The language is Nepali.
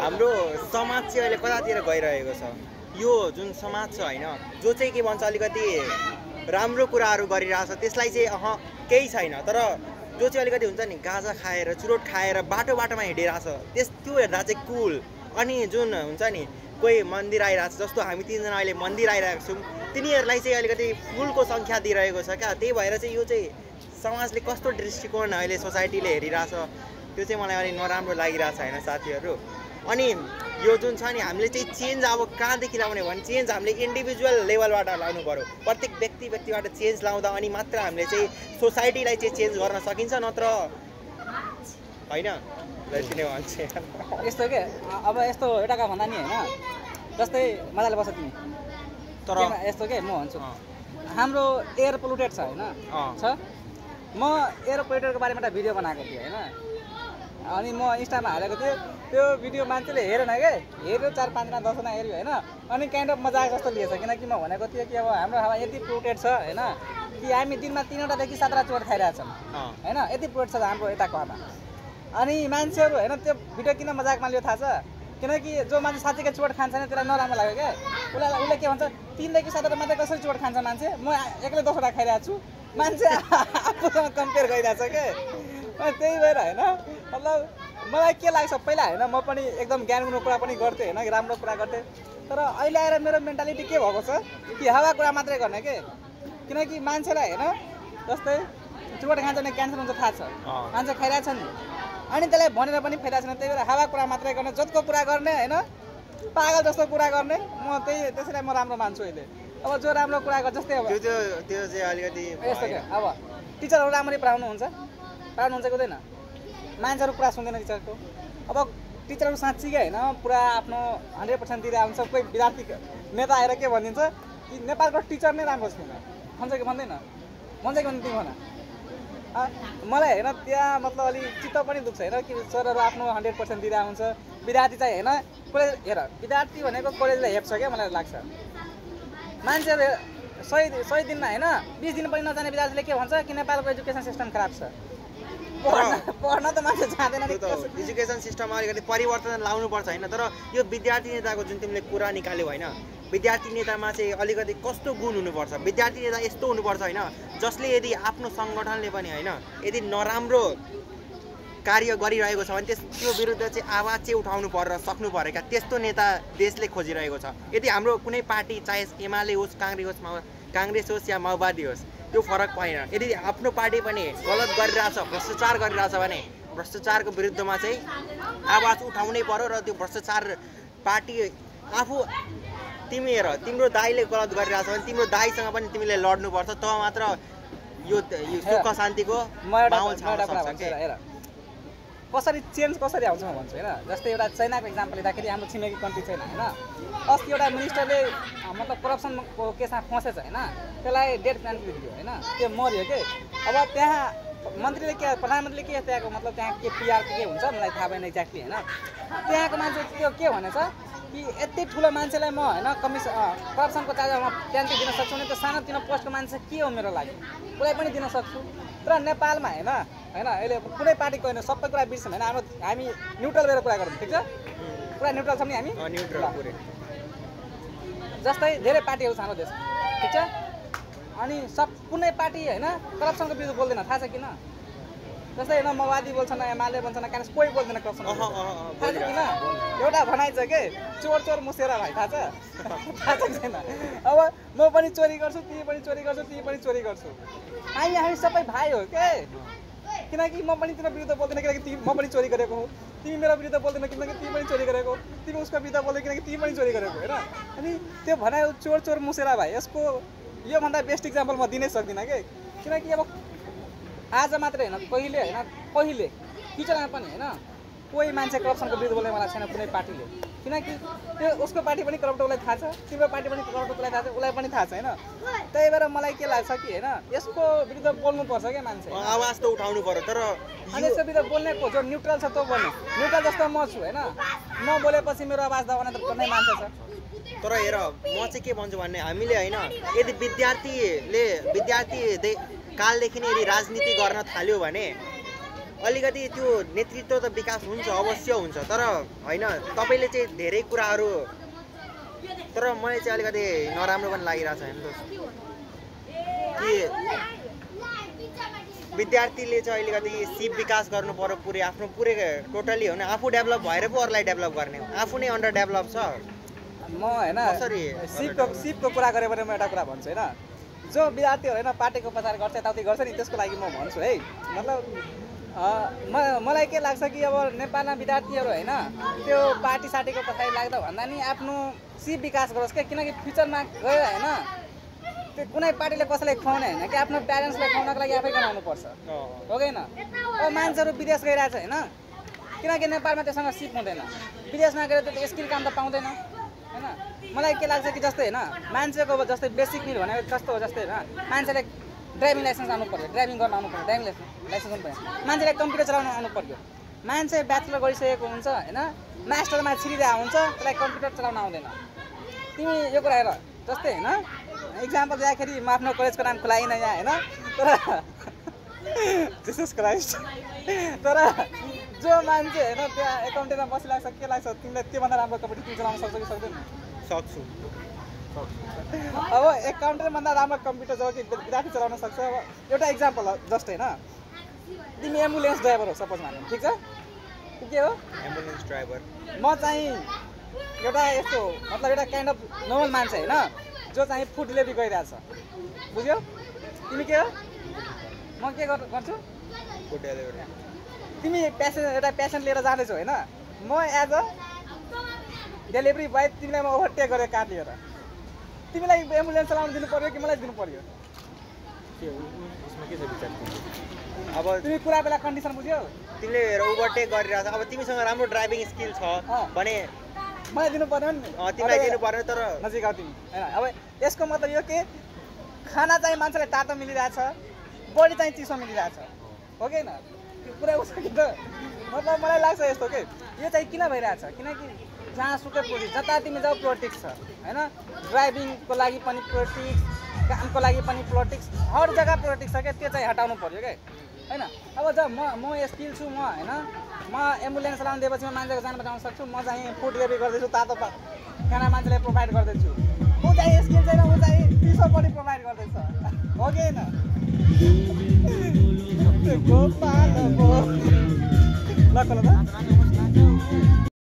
हाम्रो समाज चाहिँ अहिले कतातिर गइरहेको छ यो जुन समाज छ हैन जो चाहिँ के भन्छ अलिकति राम्रो कुराहरू गरिरहेछ त्यसलाई चाहिँ केही छैन तर जो चाहिँ अलिकति हुन्छ नि गाजा खाएर चुरोट खाएर बाटोमा हिँडिरहेछ त्यो हेर्दा चाहिँ कुल अनि जुन हुन्छ नि कोही मन्दिर आइरहेछ जस्तो हामी तीनजना अहिले मन्दिर आइरहेको छौँ तिनीहरूलाई चाहिँ अलिकति फुलको सङ्ख्या दिइरहेको छ क्या त्यही भएर चाहिँ यो चाहिँ समाजले कस्तो दृष्टिकोण अहिले सोसाइटीले हेरिरहेछ त्यो चाहिँ मलाई अलिक नराम्रो लागिरहेछ होइन साथीहरू अनि यो जुन छ नि हामीले चाहिँ चेन्ज अब कहाँदेखि ल्याउने भने चेन्ज हामीले इन्डिभिजुअल लेभलबाट ल्याउनु पर्यो प्रत्येक व्यक्तिबाट चेन्ज ल्याउँदा अनि मात्र हामीले चाहिँ सोसाइटीलाई चाहिँ चेन्ज गर्न सकिन्छ नत्र होइन यस्तो के अब यस्तो एउटा काम भन्दा नि होइन जस्तै मजाले बस्छ तिमी तर यस्तो के म भन्छु हाम्रो एयर पोल्युटेड छ होइन छ म एयर पोल्युटेडको बारेमा एउटा भिडियो बनाएको थिएँ होइन अनि म इन्स्टामा हालेको थिएँ त्यो भिडियो मान्छेले हेरेन के हेऱ्यो 4-5 जना 10 जना हेऱ्यो होइन अनि काइन्ड अफ मजाक जस्तो लिएछ किनकि म भनेको थिएँ कि अब हाम्रो हावा यति पोल्युटेड छ होइन कि हामी दिनमा 3वटादेखि 7वटा चोट खाइरहेछौँ होइन यति पोल्युटेड छ हाम्रो यताको हावा अनि मान्छेहरू होइन त्यो भिडियो किन मजाकमा लियो थाहा छ किनकि जो मान्छे साँच्चीकै चोट खान्छ नि त्यसलाई नराम्रो लाग्यो क्या उसले के भन्छ 3देखि 7वटा मात्रै कसरी चोट खान्छ मान्छे म एक्लै 10वटा खाइरहेको छु मान्छे आफूसँग कम्पेयर गरिरहेछ के त्यही भएर होइन मतलब मलाई के लाग्छ पहिला होइन म पनि एकदम ज्ञानको कुरा पनि गर्थेँ होइन राम्रो कुरा गर्थेँ तर अहिले आएर मेरो मेन्टालिटी के भएको छ कि हावा कुरा मात्रै गर्ने के किनकि मान्छेलाई होइन जस्तै चोट खान्छ भने क्यान्सर हुन्छ थाहा छ मान्छे खाइरहेछ नि अनि त्यसलाई भनेर पनि फाइदा छैन त्यही भएर हावा कुरा मात्रै गर्ने जतिको कुरा गर्ने होइन पागल जस्तो कुरा गर्ने म त्यसैलाई म राम्रो मान्छु अहिले अब जो राम्रो कुरा गर्छ जस्तै अब त्यो चाहिँ अलिकति यस्तो के अब टिचरहरू राम्ररी पढाउनुहुन्छ कि हुँदैन मान्छेहरू कुरा सुन्दैन टिचरको अब टिचरहरू साँच्चीकै होइन पुरा आफ्नो 100% दिएर आउँछ कोही विद्यार्थी नेता आएर के भनिदिन्छ कि नेपालको टिचर नै राम्रो छैन भन्छ कि भन्दैन भन्छ कि भन्दैन भन मलाई होइन त्यहाँ मतलब अलिक चित्त पनि दुख्छ होइन कि सरहरू आफ्नो 100% दिएर आउँछ विद्यार्थी चाहिँ होइन कलेज हेर विद्यार्थी भनेको कलेजलाई हेप्छ क्या मलाई लाग्छ मान्छेहरू 100 दिनमा होइन 20 दिन पनि नजाने विद्यार्थीले के भन्छ कि नेपालको एजुकेसन सिस्टम खराब छ पढ्न त मान्छे जाँदैन एजुकेसन सिस्टममा अलिकति परिवर्तन ल्याउनुपर्छ होइन तर यो विद्यार्थी नेताको जुन तिमीले कुरा निकाल्यौ होइन विद्यार्थी नेतामा चाहिँ अलिकति कस्तो गुण हुनुपर्छ विद्यार्थी नेता यस्तो हुनुपर्छ होइन जसले यदि आफ्नो सङ्गठनले पनि होइन यदि नराम्रो कार्य गरिरहेको छ भने त्यो विरुद्ध चाहिँ आवाज चाहिँ उठाउनु पर्यो सक्नु पर्यो क्या त्यस्तो नेता देशले खोजिरहेको छ यदि हाम्रो कुनै पार्टी चाहे एमाले होस् काङ्ग्रेस होस् या माओवादी होस् त्यो फरक पाएन यदि आफ्नो पार्टी पनि गलत गरिरहेछ भ्रष्टाचार गरिरहेछ भने भ्रष्टाचारको विरुद्धमा चाहिँ आवाज उठाउनै पर्यो र त्यो भ्रष्टाचार पार्टी आफू तिमी हेर तिम्रो दाइले गलत गरिरहेछ भने तिम्रो दाइसँग पनि तिमीले लड्नुपर्छ तब मात्र यो सुख शान्तिको माहौल छाउन सक्छ हेर कसरी चेन्ज कसरी आउँछ म भन्छु होइन जस्तै एउटा चाइनाको इक्जाम्पल लिँदाखेरि हाम्रो छिमेकी कन्ट्री छैन होइन अस्ति एउटा मिनिस्टरले मतलब करप्सनको केसमा फसेछ होइन त्यसलाई डेथ पेनल्टी दियो होइन त्यो मर्यो के अब त्यहाँ मन्त्रीले के प्रधानमन्त्रीले के त्यहाँको मतलब त्यहाँ के पिआर के हुन्छ मलाई थाहा भएन एक्ज्याक्टली होइन त्यहाँको मान्छे त्यो के भनेछ कि यति ठुलो मान्छेलाई म होइन करप्सनको चार्जमा पेनल्टी दिन सक्छु भने त सानोतिनो पोस्टको मान्छे के हो मेरो लागि उसलाई पनि दिन सक्छु तर नेपालमा होइन अहिले कुनै पार्टीको होइन सबै कुरा बिर्स्यौँ होइन हामी न्युट्रल भएर कुरा गरौँ ठिक छ पुरा न्युट्रल छौँ नि हामी जस्तै धेरै पार्टीहरू छ हाम्रो देशमा ठिक छ अनि कुनै पार्टी होइन करप्सनको विरुद्ध बोल्दैन थाहा छ किन जस्तै होइन माओवादी बोल्छन् एमाले बोल्छन् काङ्ग्रेस कोही बोल्दैन करप्सन थाहा छ किन एउटा भनाइ छ के चोर मुसेर भाइ थाहा छ छैन अब म पनि चोरी गर्छु तिमी पनि चोरी गर्छु तिमी पनि चोरी गर्छु हामी सबै भाइ हो के किनकि म पनि तिम्रो विरुद्ध बोल्दैन किनकि म पनि चोरी गरेको हो तिमी मेरो विरुद्ध बोल्दैन किनकि तिमी पनि चोरी गरेको तिमी उसको विरुद्ध बोल्दैन किनकि तिमी पनि चोरी गरेको होइन अनि त्यो भनाइ चोर मुसेरा भाइ यसको योभन्दा बेस्ट इक्जाम्पल म दिनै सक्दिनँ कि किनकि अब आज मात्रै होइन कहिले फ्युचरमा पनि होइन कोही मान्छे करप्सनको विरुद्ध बोल्ने वाला छैन कुनै पार्टीले किनकि त्यो उसको पार्टी पनि करप्ट उसलाई थाहा छ तिम्रो पार्टी पनि करप्ट उसलाई थाहा छ उसलाई पनि थाहा छ होइन त्यही भएर मलाई के लाग्छ कि होइन यसको विरुद्ध बोल्नुपर्छ क्या मान्छे आवाज त उठाउनु पर्यो तर अनि यसको विरुद्ध बोल्नेको जो न्युट्रल छ त्यो बोल्ने न्युट्रल जस्तो म छु होइन म बोलेपछि मेरो आवाज दबाउने त कुनै मान्छे छ तर हेर म चाहिँ के भन्छु भन्ने हामीले होइन यदि विद्यार्थी कालदेखि नै यदि राजनीति गर्न थाल्यो भने अलिकति त्यो नेतृत्व त विकास हुन्छ अवश्य हुन्छ तर होइन तपाईँले चाहिँ धेरै कुराहरू तर मलाई चाहिँ अलिकति नराम्रो पनि लागिरहेछ होइन कि विद्यार्थीले चाहिँ अलिकति सिप विकास गर्नु पर्यो पुरै आफ्नो पुरै टोटली हो नि आफू डेभलप भएर पो अरूलाई डेभलप गर्ने आफू नै अन्डर डेभलप छ म होइन सिपको कुरा गरेँ भने म एउटा कुरा भन्छु होइन जो विद्यार्थीहरू होइन पार्टीको प्रचार गर्छ यताउति गर्छ नि त्यसको लागि म भन्छु है मतलब मलाई के लाग्छ कि अब नेपालमा विद्यार्थीहरू होइन त्यो पार्टी सार्टीको पछाडि लाग्दा भन्दा नि आफ्नो सिप विकास गरोस् क्या किनकि फ्युचरमा गयो होइन त्यो कुनै पार्टीले कसैलाई खुवाउने होइन कि आफ्नो प्यारेन्ट्सलाई खुवाउनको लागि आफै बनाउनुपर्छ हो कि होइन अब मान्छेहरू विदेश गइरहेछ होइन किनकि नेपालमा त्योसँग सिप हुँदैन विदेशमा गएर त्यो स्किल काम त पाउँदैन होइन मलाई के लाग्छ कि जस्तै होइन मान्छेको जस्तै बेसिक निड भनेको कस्तो हो जस्तै होइन मान्छेले ड्राइभिङ लाइसेन्स आउनु पर्यो ड्राइभिङ गर्न आउनु पर्यो ड्राइभिङ लाइसेन्स आउनु पर्यो मान्छेले कम्प्युटर चलाउन आउनु पर्यो मान्छे ब्याचलर गरिसकेको हुन्छ होइन मास्टरमा छिरिरहेको हुन्छ त्यसलाई कम्प्युटर चलाउन आउँदैन तिमी यो कुरा हेर जस्तै होइन इक्जाम्पल दिँदाखेरि म आफ्नो कलेजको नाम खुलाइनँ यहाँ होइन तर जिसस क्राइस्ट तर जो मान्छे होइन त्यहाँ एकाउन्टेन्टमा बसिरहेको छ के लाग्छ तिमीलाई त्योभन्दा राम्रो कम्प्युटर तिमी चलाउन सक्छौ कि सक्दैन सक्छु अब एकाउन्टेन्टभन्दा राम्रो कम्प्युटर जब कि विद्यार्थी चलाउन सक्छ अब एउटा इक्जाम्पल हो जस्ट होइन तिमी एम्बुलेन्स ड्राइभर हो सपोज मानौँ ठिक छ के हो एम्बुलेन्स ड्राइभर म चाहिँ एउटा यस्तो मतलब एउटा काइन्ड अफ नर्मल मान्छे होइन जो चाहिँ फुड डेलिभरी गरिरहेछ बुझ्यौ तिमी के हो म के गर्छु फुड डेलिभरी तिमी एउटा पेसेन्ट लिएर जाँदैछौ होइन म एज अ डेलिभरी बोय तिमीलाई म ओभरटेक गरेँ कार लिएर तिमीलाई एम्बुलेन्स चलाउन दिनु पर्यो कि मलाई दिनु पर्यो अब तिमी कुरा बेला कन्डिसन बुझ्यौ तिमीले ओभरटेक गरिरहेछ अब तिमीसँग राम्रो ड्राइभिङ स्किल छ भने मलाई दिनु पर्यो नि तिमीलाई दिनु पर्यो तर नजिक आऊ तिमी होइन अब यसको मतलब यो के खाना चाहिँ मान्छेलाई तातो मिलिरहेछ बडी चाहिँ चिसो मिलिरहेछ हो कि होइन त्यो पुरै उसो कि त मतलब मलाई लाग्छ यस्तो के यो चाहिँ किन भइरहेछ किनकि जहाँ सुकै पोलिटिक्स जता तिमी जाऊ पोलिटिक्स छ होइन ड्राइभिङको लागि पनि पोलिटिक्स कामको लागि पनि पोलिटिक्स हर जग्गा पोलिटिक्स छ क्या त्यो चाहिँ हटाउनु पर्यो क्या होइन अब जब म स्किल छु म होइन म एम्बुलेन्स चलाउनु दिएपछि म मान्छेको जान बचाउन सक्छु म चाहिँ फुड डेलिभरी गर्दैछु तातो खाना मान्छेलाई प्रोभाइड गर्दैछु ऊ चाहिँ स्किल छैन ऊ चाहिँ चिसो पनि प्रोभाइड गर्दैछ हो कि होइन ल